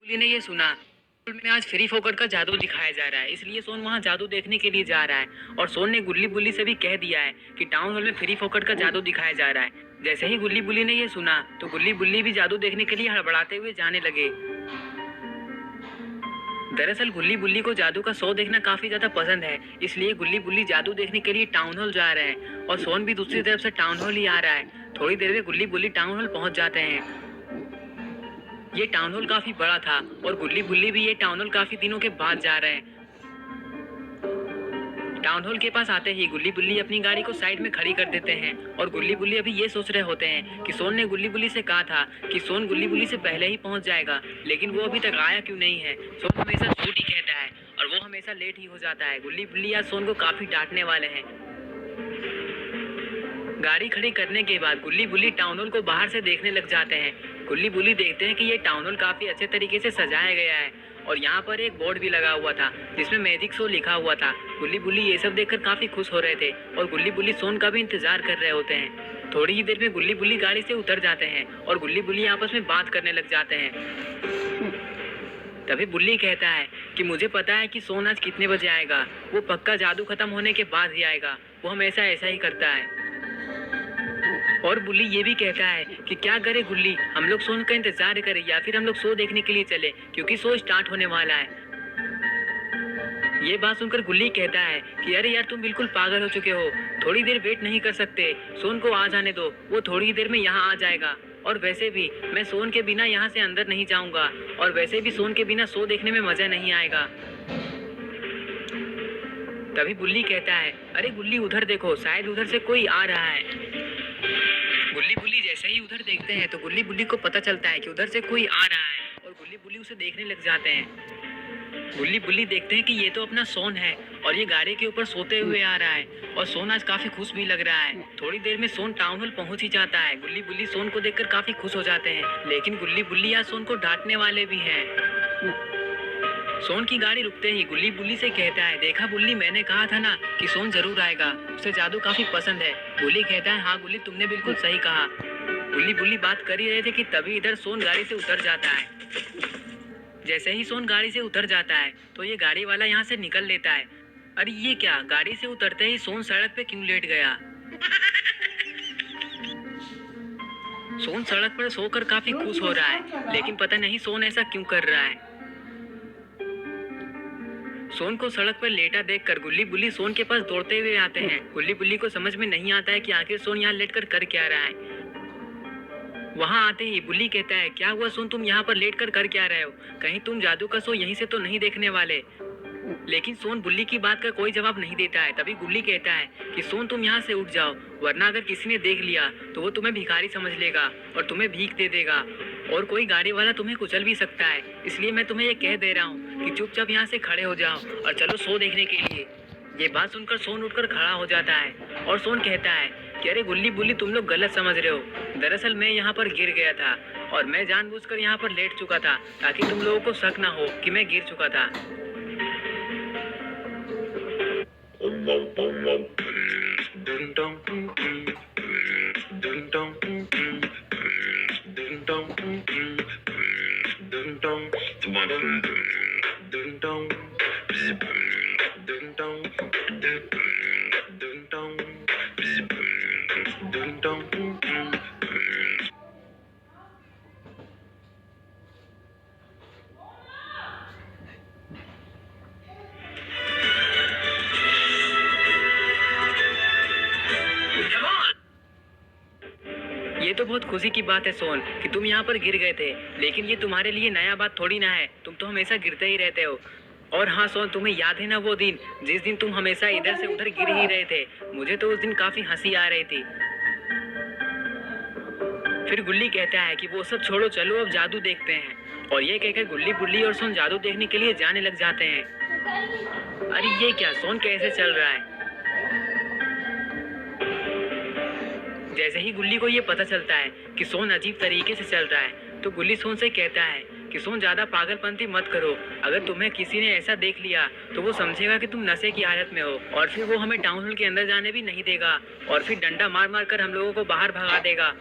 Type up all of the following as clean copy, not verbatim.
गुल्ली ने ये सुना। स्कूल में आज फ्री फोकट का जादू दिखाया जा रहा है, इसलिए सोन वहाँ जादू देखने के लिए जा रहा है। और सोन ने गुल्ली बुल्ली से भी कह दिया है कि टाउन हॉल में फ्री फोकट का जादू दिखाया जा रहा है। जैसे ही गुल्ली बुल्ली ने ये सुना तो गुल्ली बुल्ली भी जादू देखने के लिए हड़बड़ाते हुए जाने लगे। दरअसल गुल्ली बुल्ली को जादू का शो देखना काफी ज्यादा पसंद है, इसलिए गुल्ली बुल्ली जादू देखने के लिए टाउन हॉल जा रहे हैं और सोन भी दूसरी तरफ से टाउन हॉल ही आ रहा है। थोड़ी देर में गुल्ली बुल्ली टाउन हॉल पहुंच जाते हैं। ये टाउन हॉल काफी बड़ा था और गुल्ली बुल्ली भी ये टाउन हॉल काफी दिनों के बाद जा रहे हैं। टाउन हॉल के पास आते ही गुल्ली बुल्ली अपनी गाड़ी को साइड में खड़ी कर देते हैं और गुल्ली बुल्ली अभी ये सोच रहे होते हैं कि सोन ने गुल्ली बुल्ली से कहा था कि सोन गुल्ली बुल्ली से पहले ही पहुंच जाएगा, लेकिन वो अभी तक आया क्यों नहीं है। सोन हमेशा झूठ ही कहता है और वो हमेशा लेट ही हो जाता है। गुल्ली बुल्ली आज सोन को काफी डांटने वाले हैं। गाड़ी खड़ी करने के बाद गुल्ली बुल्ली टाउन हॉल को बाहर से देखने लग जाते हैं। गुल्ली बुल्ली देखते हैं कि ये टाउन हॉल काफी अच्छे तरीके से सजाया गया है और यहाँ पर एक बोर्ड भी लगा हुआ था जिसमें मैजिक शो लिखा हुआ था। गुल्ली बुल्ली ये सब देखकर काफी खुश हो रहे थे और गुल्ली बुल्ली सोन का भी इंतजार कर रहे होते हैं। थोड़ी ही देर में गुल्ली बुल्ली गाड़ी से उतर जाते हैं और गुल्ली बुल्ली आपस में बात करने लग जाते हैं। तभी बुल्ली कहता है कि मुझे पता है कि सोन आज कितने बजे आएगा, वो पक्का जादू खत्म होने के बाद ही आएगा, वो हमेशा ऐसा ही करता है। और बुल्ली ये भी कहता है कि क्या करे गुल्ली, हम लोग सोन का इंतजार करें या फिर हम लोग शो देखने के लिए चले, क्योंकि शो स्टार्ट होने वाला है। ये बात सुनकर गुल्ली कहता है कि अरे यार तुम बिल्कुल पागल हो चुके हो, थोड़ी देर वेट नहीं कर सकते, सोन को आ जाने दो, वो थोड़ी ही देर में यहाँ आ जाएगा। और वैसे भी मैं सोन के बिना यहाँ से अंदर नहीं जाऊंगा और वैसे भी सोन के बिना शो देखने में मजा नहीं आएगा। तभी बुल्ली कहता है अरे गुल्ली उधर देखो, शायद उधर से कोई आ रहा है। गुल्ली बुल्ली जैसे ही उधर देखते हैं तो गुल्ली बुल्ली को पता चलता है कि उधर से कोई आ रहा है और गुल्ली बुल्ली उसे देखने लग जाते हैं। गुल्ली बुल्ली देखते हैं कि ये तो अपना सोन है और ये गाड़ी के ऊपर सोते हुए आ रहा है और सोन आज काफी खुश भी लग रहा है। थोड़ी देर में सोन टाउन हॉल पहुंच ही जाता है। गुल्ली बुल्ली सोन को देखकर काफी खुश हो जाते हैं, लेकिन गुल्ली बुल्ली आज सोन को डांटने वाले भी हैं। सोन की गाड़ी रुकते ही गुल्ली बुल्ली से कहता है देखा बुल्ली, मैंने कहा था ना कि सोन जरूर आएगा, उसे जादू काफी पसंद है। बुल्ली कहता है हाँ गुल्ली, तुमने बिल्कुल सही कहा। गुल्ली बुल्ली बात कर ही रहे थे कि तभी इधर सोन गाड़ी से उतर जाता है। जैसे ही सोन गाड़ी से उतर जाता है तो ये गाड़ी वाला यहाँ से निकल लेता है। अरे ये क्या, गाड़ी से उतरते ही सोन सड़क पे क्यों लेट गया। सोन सड़क पर सोकर काफी खुश हो रहा है, लेकिन पता नहीं सोन ऐसा क्यों कर रहा है। सोन को सड़क पर लेटा देखकर गुल्ली बुल्ली सोन के पास दौड़ते हुए आते हैं। गुल्ली बुल्ली को समझ में नहीं आता है कि आखिर सोन यहाँ लेटकर कर क्या रहा है। वहाँ आते ही बुल्ली कहता है क्या हुआ सोन, तुम यहाँ पर लेटकर कर क्या रहे हो, कहीं तुम जादू का शो यहीं से तो नहीं देखने वाले। लेकिन सोन बुल्ली की बात का कोई जवाब नहीं देता है। तभी गुल्ली कहता है कि सोन तुम यहाँ से उठ जाओ, वरना अगर किसी ने देख लिया तो वो तुम्हें भिखारी समझ लेगा और तुम्हें भीख दे देगा और कोई गाड़ी वाला तुम्हें कुचल भी सकता है। इसलिए मैं तुम्हें ये कह दे रहा हूँ कि चुपचाप यहाँ से खड़े हो जाओ और चलो शो देखने के लिए। ये बात सुनकर सोन उठकर खड़ा हो जाता है और सोन कहता है कि अरे गुल्ली बुल्ली, तुम लोग गलत समझ रहे हो, दरअसल मैं यहाँ पर गिर गया था और मैं जानबूझकर यहाँ पर लेट चुका था ताकि तुम लोगों को शक ना हो कि मैं गिर चुका था। ये तो बहुत खुशी की बात है सोन कि तुम यहाँ पर गिर गए थे, लेकिन ये तुम्हारे लिए नया बात थोड़ी ना है, तुम तो हमेशा गिरते ही रहते हो। और हाँ सोन, तुम्हें याद है ना वो दिन जिस दिन तुम हमेशा इधर से उधर गिर ही रहे थे, मुझे तो उस दिन काफी हंसी आ रही थी। फिर गुल्ली कहता है कि वो सब छोड़ो, चलो अब जादू देखते हैं। और ये कहकर गुल्ली बुल्ली और सोन जादू देखने के लिए जाने लग जाते हैं। अरे ये क्या, सोन कैसे चल रहा है। जैसे ही गुल्ली को ये पता चलता है कि सोन अजीब तरीके से चल रहा है तो गुल्ली सोन से कहता है कि सोन ज्यादा पागलपंती मत करो, अगर तुम्हें किसी ने ऐसा देख लिया तो वो समझेगा कि तुम नशे की हालत में हो और फिर वो हमें टाउन हॉल के अंदर जाने भी नहीं देगा और फिर डंडा मार मार कर हम लोगों को बाहर भगा देगा।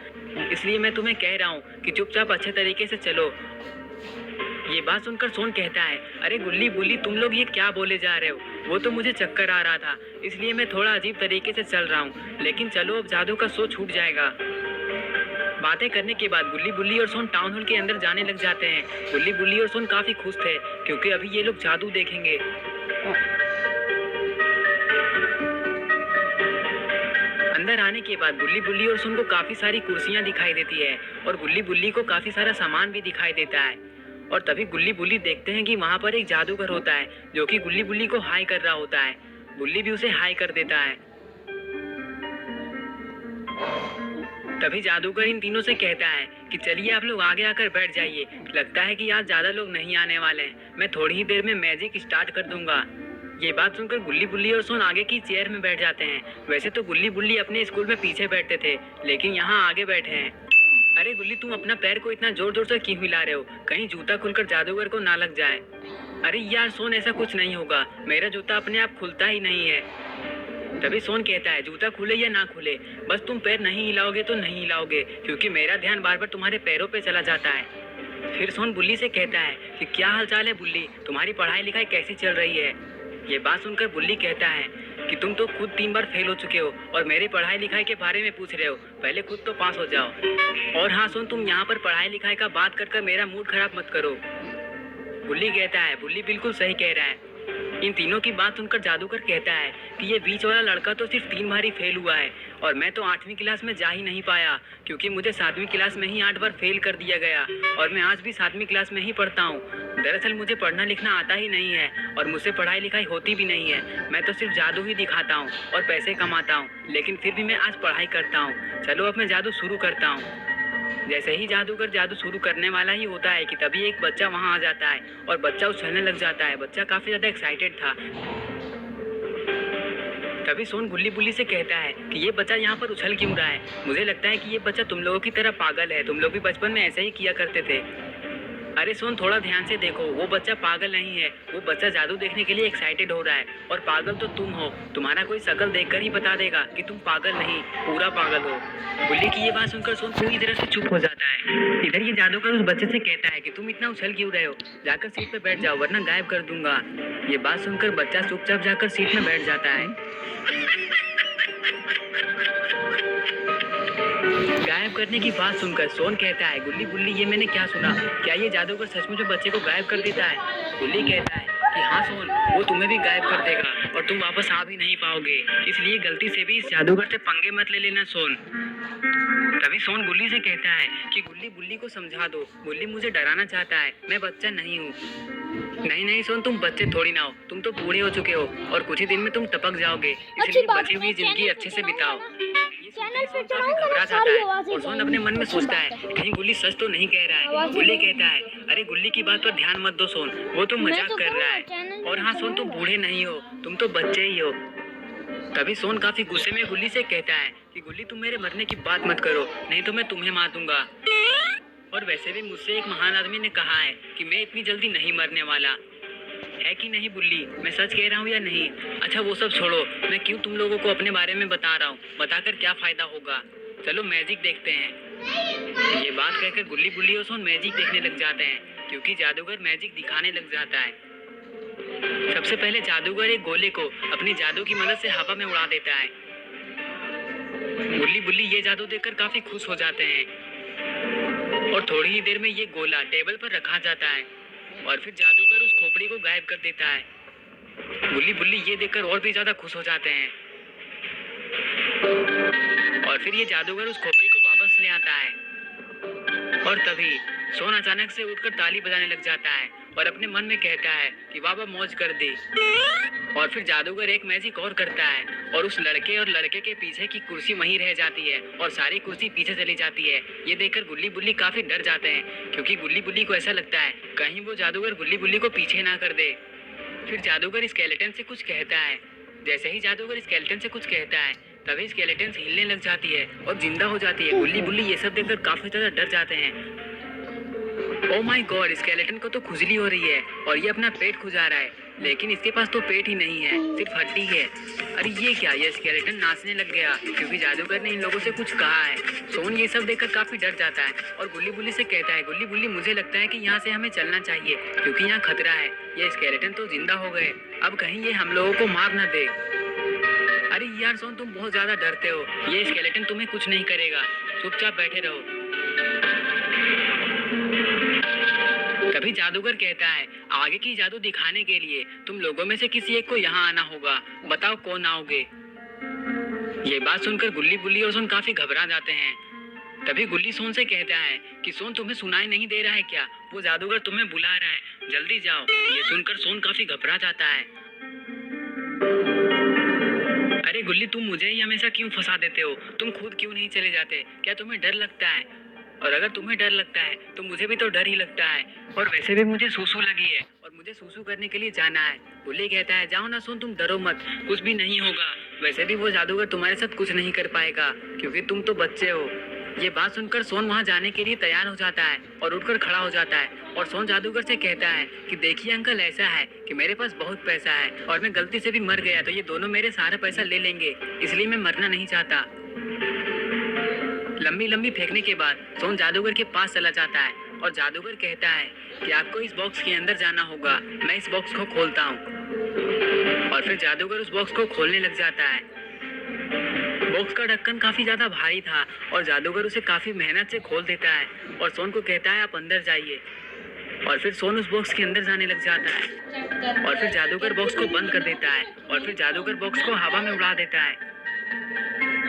इसलिए मैं तुम्हें कह रहा हूँ कि चुपचाप अच्छे तरीके से चलो। ये बात सुनकर सोन कहता है, अरे गुल्ली बुल्ली तुम लोग ये क्या बोले जा रहे हो? वो तो मुझे चक्कर आ रहा था, इसलिए मैं थोड़ा अजीब तरीके से चल रहा हूँ, लेकिन चलो अब जादू का शो छूट जाएगा। बातें करने के बाद गुल्ली बुल्ली और सोन टाउन हॉल के अंदर जाने लग जाते हैं। गुल्ली बुल्ली और सोन काफी खुश थे क्योंकि अभी ये लोग जादू देखेंगे। अंदर आने के बाद गुल्ली बुल्ली और सोन को काफी सारी कुर्सियां दिखाई देती है और गुल्ली बुल्ली को काफी सारा सामान भी दिखाई देता है। और तभी गुल्ली बुल्ली देखते हैं कि वहां पर एक जादूगर होता है जो कि गुल्ली बुल्ली को हाय कर रहा होता है। गुल्ली भी उसे हाय कर देता है। तभी जादूगर इन तीनों से कहता है कि चलिए आप लोग आगे आकर बैठ जाइए, लगता है कि आज ज्यादा लोग नहीं आने वाले हैं, मैं थोड़ी ही देर में मैजिक स्टार्ट कर दूंगा। ये बात सुनकर गुल्ली बुल्ली और सोन आगे की चेयर में बैठ जाते हैं। वैसे तो गुल्ली बुल्ली अपने स्कूल में पीछे बैठते थे, लेकिन यहाँ आगे बैठे हैं। अरे गुल्ली तुम अपना पैर को इतना जोर जोर से क्यों हिला रहे हो? कहीं जूता खुलकर जादूगर को ना लग जाए। अरे यार सोन ऐसा कुछ नहीं होगा, मेरा जूता अपने आप खुलता ही नहीं है। तभी सोन कहता है जूता खुले या ना खुले, बस तुम पैर नहीं हिलाओगे तो नहीं हिलाओगे, क्योंकि मेरा ध्यान बार बार तुम्हारे पैरों पे चला जाता है। फिर सोन बुल्ली से कहता है कि क्या हालचाल है बुल्ली, तुम्हारी पढ़ाई लिखाई कैसी चल रही है? ये बात सुनकर बुल्ली कहता है कि तुम तो खुद 3 बार फेल हो चुके हो और मेरी पढ़ाई लिखाई के बारे में पूछ रहे हो, पहले खुद तो पास हो जाओ। और हाँ सोन, तुम यहाँ पर पढ़ाई लिखाई का बात कर मेरा मूड खराब मत करो। बुल्ली कहता है बुल्ली बिल्कुल सही कह रहा है। इन तीनों की बात सुनकर जादूगर कहता है कि ये बीच वाला लड़का तो सिर्फ 3 बार ही फेल हुआ है और मैं तो 8वीं क्लास में जा ही नहीं पाया, क्योंकि मुझे 7वीं क्लास में ही 8 बार फेल कर दिया गया और मैं आज भी 7वीं क्लास में ही पढ़ता हूँ। दरअसल मुझे पढ़ना लिखना आता ही नहीं है और मुझसे पढ़ाई लिखाई होती भी नहीं है, मैं तो सिर्फ जादू ही दिखाता हूँ और पैसे कमाता हूँ, लेकिन फिर भी मैं आज पढ़ाई करता हूँ। चलो अब मैं जादू शुरू करता हूँ। जैसे ही जादूगर जादू शुरू करने वाला ही होता है कि तभी एक बच्चा वहां आ जाता है और बच्चा उछलने लग जाता है। बच्चा काफी ज्यादा एक्साइटेड था। तभी सोन गुल्ली बुल्ली से कहता है कि ये बच्चा यहाँ पर उछल क्यों रहा है? मुझे लगता है कि ये बच्चा तुम लोगों की तरह पागल है, तुम लोग भी बचपन में ऐसे ही किया करते थे। अरे सोन थोड़ा ध्यान से देखो, वो बच्चा पागल नहीं है, वो बच्चा जादू देखने के लिए एक्साइटेड हो रहा है और पागल तो तुम हो। तुम्हारा कोई शक्ल देखकर ही बता देगा कि तुम पागल नहीं, पूरा पागल हो। गुल्ली की ये बात सुनकर सोन पूरी तरह से चुप हो जाता है। इधर ये जादूगर उस बच्चे से कहता है कि तुम इतना उछल क्यों रहे हो, जाकर सीट पे बैठ जाओ वरना गायब कर दूंगा। ये बात सुनकर बच्चा चुपचाप जाकर सीट में बैठ जाता है। गायब करने की बात सुनकर सोन कहता है गुल्ली बुल्ली ये मैंने क्या सुना, क्या ये जादूगर सचमुच में बच्चे को गायब कर देता है? गुल्ली कहता है कि हाँ सोन, वो तुम्हें भी गायब कर देगा और तुम वापस आ भी नहीं पाओगे, इसलिए गलती से भी इस जादूगर से पंगे मत ले लेना सोन। तभी सोन गुल्ली से कहता है कि गुल्ली बुल्ली को समझा दो, गुल्ली मुझे डराना चाहता है, मैं बच्चा नहीं हूँ। नहीं नहीं सोन, तुम बच्चे थोड़ी ना हो, तुम तो बूढ़े हो चुके हो और कुछ ही दिन में तुम टपक जाओगे, इसलिए बची हुई जिंदगी अच्छे से बिताओ। चैनल पे चढ़ाऊंगा घबरा ना, जाता सारी है आवाजें और सोन अपने मन में सोचता है कहीं गुल्ली सच तो नहीं कह रहा है। गुल्ली कहता है अरे गुल्ली की बात पर ध्यान मत दो सोन, वो तो मजाक कर रहा है। और हाँ सोन, तुम बूढ़े नहीं हो, तुम तो बच्चे ही हो। तभी सोन काफी गुस्से में गुल्ली से कहता है कि गुल्ली तुम मेरे मरने की बात मत करो, नहीं तो मैं तुम्हें मार दूंगा। और वैसे भी मुझसे एक महान आदमी ने कहा है कि मैं इतनी जल्दी नहीं मरने वाला, है कि नहीं बुल्ली? मैं सच कह रहा हूँ या नहीं? अच्छा वो सब छोड़ो, मैं क्यों तुम लोगों को अपने बारे में बता रहा हूँ, बताकर क्या फायदा होगा? चलो मैजिक देखते हैं। ये बात कहकर गुल्ली बुल्ली और सोन मैजिक देखने लग जाते हैं, क्योंकि जादूगर मैजिक दिखाने लग जाता है। सबसे पहले जादूगर एक गोले को अपनी जादू की मदद से हवा में उड़ा देता है। गुल्ली बुल्ली ये जादू देखकर काफी खुश हो जाते हैं और थोड़ी ही देर में ये गोला टेबल पर रखा जाता है और फिर जादूगर उस खोपड़ी को गायब कर देता है। गुल्ली बुल्ली ये देखकर और भी ज्यादा खुश हो जाते हैं और फिर ये जादूगर उस खोपड़ी को वापस ले आता है। और तभी सोन अचानक से उठकर ताली बजाने लग जाता है और अपने मन में कहता है कि वाह वाह मौज कर दी। और फिर जादूगर एक मैजिक और करता है और उस लड़के और लड़के के पीछे की कुर्सी वहीं रह जाती है और सारी कुर्सी पीछे चली जाती है। ये देखकर गुल्ली बुल्ली काफी डर जाते हैं, क्योंकि गुल्ली बुल्ली को ऐसा लगता है कहीं वो जादूगर गुल्ली बुल्ली को पीछे ना कर दे। फिर जादूगर स्केलेटन से कुछ कहता है। जैसे ही जादूगर स्केलेटन से कुछ कहता है तभी स्केलेटन हिलने लग जाती है और जिंदा हो जाती है। गुल्ली बुल्ली ये सब देखकर काफी ज्यादा डर जाते हैं। ओह माय गॉड, स्केलेटन को तो खुजली हो रही है और ये अपना पेट खुजा रहा है। लेकिन इसके पास तो पेट ही नहीं है, सिर्फ हड्डी है। अरे ये क्या, ये स्केलेटन नाचने लग गया क्योंकि जादूगर ने इन लोगों से कुछ कहा है। सोन ये सब देखकर काफी डर जाता है और गुल्ली बुल्ली से कहता है, गुल्ली बुल्ली मुझे लगता है कि यहाँ से हमें चलना चाहिए क्योंकि यहाँ खतरा है। ये स्केलेटन तो जिंदा हो गए, अब कहीं ये हम लोगों को मार न दे। अरे यार सोन, तुम बहुत ज्यादा डरते हो, ये स्केलेटन तुम्हें कुछ नहीं करेगा, चुपचाप बैठे रहो। तभी जादूगर कहता है, आगे की जादू दिखाने के लिए तुम लोगों में से किसी एक को यहाँ आना होगा, बताओ कौन आओगे। ये बात सुनकर गुल्ली बुल्ली और सोन काफी घबरा जाते हैं। तभी गुल्ली सोन से कहता है कि सोन तुम्हें सुनाई नहीं दे रहा है क्या, वो जादूगर तुम्हें बुला रहा है, जल्दी जाओ। ये सुनकर सोन काफी घबरा जाता है। अरे गुल्ली, तुम मुझे ही हमेशा क्यों फंसा देते हो, तुम खुद क्यों नहीं चले जाते, क्या तुम्हें डर लगता है? और अगर तुम्हें डर लगता है तो मुझे भी तो डर ही लगता है, और वैसे भी मुझे सूसू लगी है और मुझे सूसू करने के लिए जाना है। गुल्ली कहता है, जाओ ना सोन, तुम डरो मत, कुछ भी नहीं होगा। वैसे भी वो जादूगर तुम्हारे साथ कुछ नहीं कर पाएगा क्योंकि तुम तो बच्चे हो। ये बात सुनकर सोन वहाँ जाने के लिए तैयार हो जाता है और उठकर खड़ा हो जाता है और सोन जादूगर से कहता है कि देखिए अंकल, ऐसा है कि मेरे पास बहुत पैसा है और मैं गलती से भी मर गया तो ये दोनों मेरे सारा पैसा ले लेंगे, इसलिए मैं मरना नहीं चाहता। लंबी लंबी फेंकने के बाद सोन जादूगर के पास चला जाता है और जादूगर कहता है कि आपको इस बॉक्स के अंदर जाना होगा, मैं इस बॉक्स को खोलता हूँ। और फिर जादूगर उस बॉक्स को खोलने लग जाता है। बॉक्स का ढक्कन काफी ज्यादा भारी था और जादूगर उसे काफी मेहनत से खोल देता है और सोन को कहता है, आप अंदर जाइए। और फिर सोन उस बॉक्स के अंदर जाने लग जाता है और फिर जादूगर बॉक्स को बंद कर देता है और फिर जादूगर बॉक्स को हवा में उड़ा देता है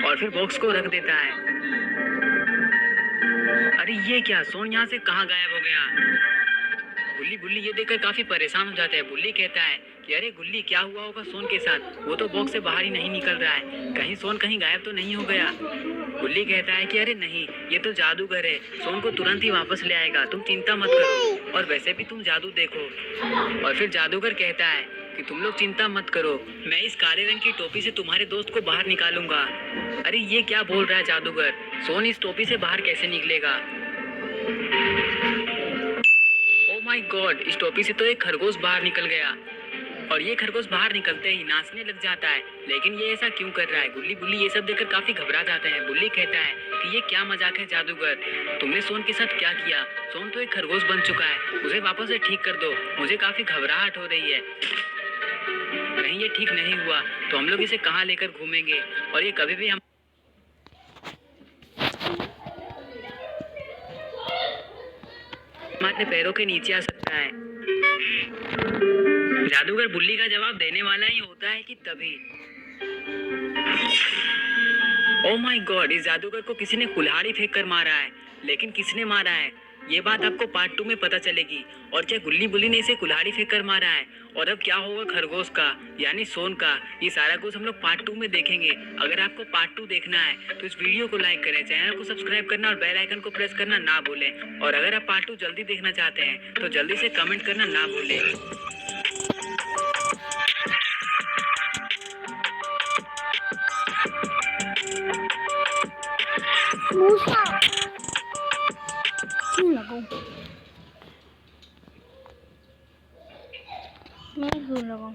और फिर बॉक्स को रख देता है। अरे ये क्या, सोन यहाँ से कहाँ गायब हो गया? गुल्ली बुल्ली ये देखकर काफी परेशान हो जाता है। बुल्ली कहता है कि अरे गुल्ली, क्या हुआ होगा सोन के साथ, वो तो बॉक्स से बाहर ही नहीं निकल रहा है, कहीं सोन कहीं गायब तो नहीं हो गया। गुल्ली कहता है कि अरे नहीं, ये तो जादूगर है, सोन को तुरंत ही वापस ले आएगा, तुम चिंता मत करो, और वैसे भी तुम जादू देखो। और फिर जादूगर कहता है कि तुम लोग चिंता मत करो, मैं इस काले रंग की टोपी से तुम्हारे दोस्त को बाहर निकालूंगा। अरे ये क्या बोल रहा है जादूगर, सोन इस टोपी से बाहर कैसे निकलेगा? ओह माय गॉड, इस टोपी से तो एक खरगोश बाहर निकल गया और ये खरगोश बाहर निकलते ही नाचने लग जाता है। लेकिन ये ऐसा क्यों कर रहा है? गुल्ली बुल्ली ये सब देखकर काफी घबरा जाते हैं। बुल्ली कहता है कि ये क्या मजाक है जादूगर, तुमने सोन के साथ क्या किया? सोन तो एक खरगोश बन चुका है, उसे वापस से ठीक कर दो, मुझे काफी घबराहट हो रही है, कहीं ये ठीक नहीं हुआ तो हम लोग इसे कहाँ लेकर घूमेंगे और ये कभी भी हमारे पैरों के नीचे आ सकता है। जादूगर बुल्ली का जवाब देने वाला ही होता है कि तभी ओह माय गॉड, इस जादूगर को किसी ने कुल्हाड़ी फेंक कर मारा है। लेकिन किसने मारा है ये बात आपको पार्ट 2 में पता चलेगी। और क्या गुल्ली बुल्ली ने इसे कुल्हाड़ी फेंक कर मारा है और अब क्या होगा खरगोश का यानी सोन का, ये सारा कुछ हम लोग पार्ट 2 में देखेंगे। अगर आपको पार्ट 2 देखना है तो इस वीडियो को लाइक करें, चैनल को सब्सक्राइब करना और बेल आइकन को प्रेस करना ना भूलें। और अगर आप पार्ट 2 जल्दी देखना चाहते हैं तो जल्दी से कमेंट करना ना भूलें। मूसा क्यों लगाऊं? मैं क्यों लगाऊं?